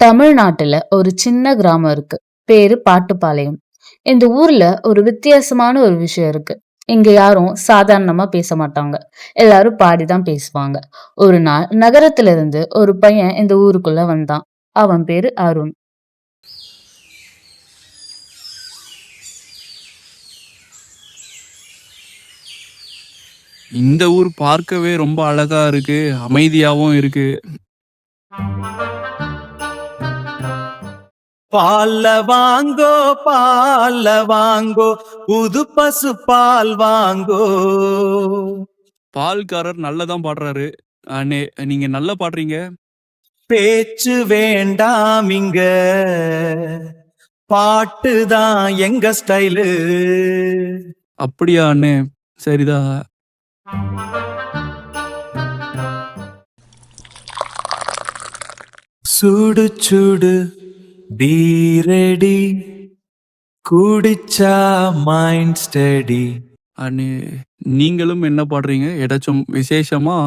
தமிழ்நாட்டுல ஒரு சின்ன கிராமம் இருக்கு. பேரு பாட்டுப்பாளையம். இந்த ஊர்ல ஒரு வித்தியாசமான ஒரு விஷயம் இருக்கு. இங்க யாரும் சாதாரணமா பேச மாட்டாங்க. எல்லாரும் பாடிதான் பேசுவாங்க. ஒரு நாள் நகரத்துல இருந்து ஒரு பையன் இந்த ஊருக்குள்ள வந்தான். அவன் பேரு அருண். இந்த ஊர் பார்க்கவே ரொம்ப அழகா இருக்கு. அமைதியாவும் இருக்கு. பால்ல வாங்கோ பால்ல வாங்கோ புது பசு பால் வாங்கோ. பால்காரர் நல்லதான் பாடுறாரு. நீங்க நல்லா பாடுறீங்க. பேச்சு வேண்டாம் இங்க, பாட்டுதான் எங்க ஸ்டைலு. அப்படியா அண்ணே? சரிதான். சுடு சுடு பீரடி குடிச்சா மைண்ட் ஸ்டடி. அண்ணே, நீங்களும் என்ன பாடுறீங்க? ஏதாச்சும் விசேஷமா?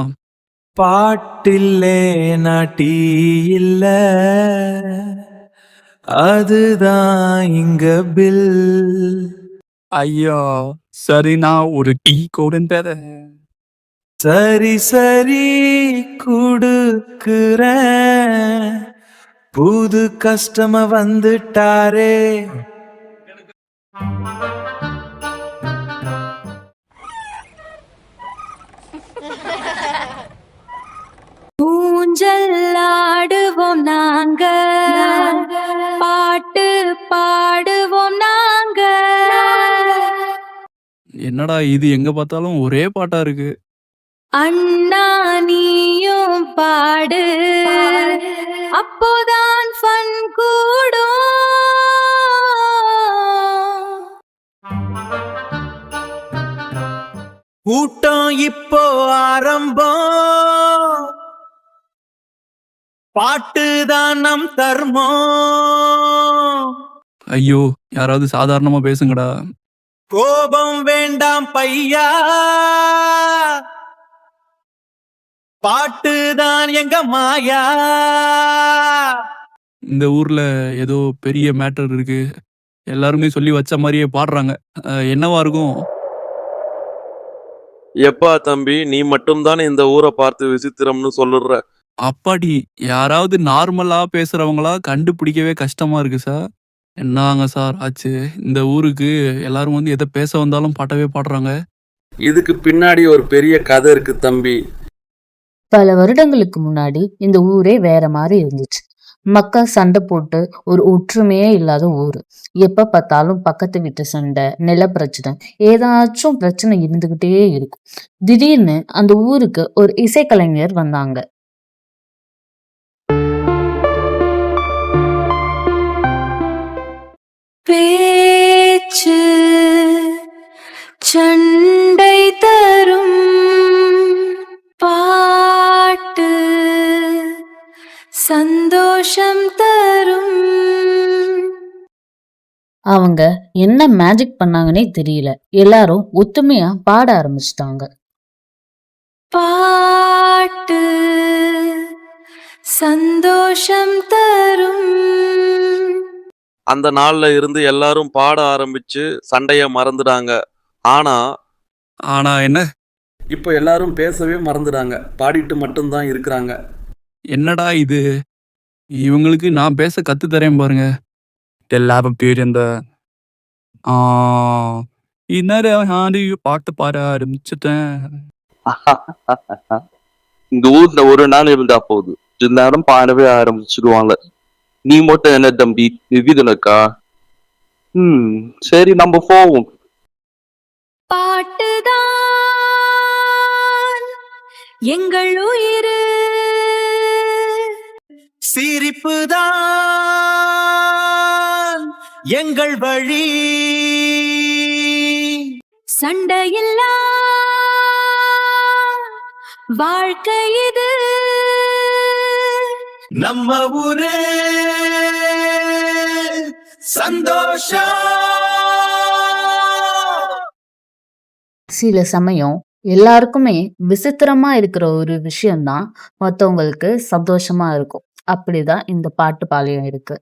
பாட்டில்லே நாட்டி இல்ல, அதுதான் இங்க பில். ஐயா, சரி, நான் ஒரு டீ கொடுங்க. சரி சரி குடுக்குற, புது கஸ்டமர் வந்துட்டாரே. ஊஞ்சல் ஆடுவோம் நாங்க, பாட்டு பாடுவோம் நாங்க. என்னடா இது, எங்க பார்த்தாலும் ஒரே பாட்டா இருக்கு. அண்ணா நீயும் பாடு, அப்போதான் ஃபன் கூடும். கூட்டம் இப்போ ஆரம்பம், பாட்டுதான் நம் தர்மம். ஐயோ, யாராவது சாதாரணமா பேசுங்கடா. கோபம் வேண்டாம் பையா, பாட்டுதான் எங்க மாயா. இந்த ஊர்ல ஏதோ பெரிய மேட்டர் இருக்கு. எல்லாருமே சொல்லி வச்ச மாதிரியே பாடுறாங்க. என்னவா இருக்கும்? எப்பா தம்பி, நீ மட்டும்தான் இந்த ஊரை பார்த்து விசித்திரம்னு சொல்லுற. அப்பாடி, யாராவது நார்மலா பேசுறவங்களா கண்டுபிடிக்கவே கஷ்டமா இருக்கு சார். என்னங்க சார் ஆச்சு? இந்த ஊருக்கு எல்லாரும் வந்து எதை பேச வந்தாலும் பாட்டவே பாடுறாங்க. இதுக்கு பின்னாடி ஒரு பெரிய கதை இருக்கு தம்பி. பல வருடங்களுக்கு முன்னாடி இந்த ஊரே வேற மாதிரி இருந்துச்சு. மக்கள் சண்டை போட்டு ஒரு ஒற்றுமையே இல்லாத ஊரு. எப்ப பார்த்தாலும் பக்கத்து வீட்டு சண்டை, நில பிரச்சனை, ஏதாச்சும் பிரச்சனை இருந்துகிட்டே இருக்கும். திடீர்னு அந்த ஊருக்கு ஒரு இசைக்கலைஞர் வந்தாங்க. பேச்சு சண்டை தரும், பாட்டு சந்தோஷம் தரும். அவங்க என்ன மேஜிக் பண்ணாங்கன்னே தெரியல. எல்லாரும் ஒத்துமையா பாட ஆரம்பிச்சிட்டாங்க. பாட்டு சந்தோஷம் தரும். அந்த நாள்ல இருந்து எல்லாரும் பாட ஆரம்பிச்சு சண்டைய மறந்துடாங்க. ஆனா ஆனா என்ன? இப்ப எல்லாரும் பேசவே மறந்துடாங்க. பாடிட்டு மட்டும்தான் இருக்கிறாங்க. என்னடா இது? இவங்களுக்கு நான் பேச கத்து தரேன் பாருங்க. எல்லாரும் பேருந்த இன்னும் பாட்டு பாட ஆரம்பிச்சுட்டேன். இந்த ஊர்ல ஒரு நாள் இருந்தா போதும், எல்லாரும் பாடவே ஆரம்பிச்சிடுவாங்க. நீ மட்டும் என்ன தம்பி விவிதனக்கா? சரி, நம்ம போவோம். பாட்டுதான் எங்கள் உயிரு, சிரிப்புதான் எங்கள் வழி. சண்டையில்லா வாழ்க்கை இது, நம்ம ஊரு சந்தோஷம். சில சமயம் எல்லாருக்குமே விசித்திரமா இருக்கிற ஒரு விஷயம்தான் மத்தவங்களுக்கு சந்தோஷமா இருக்கும். அப்படிதான் இந்த பாட்டு பாளையம் இருக்கு.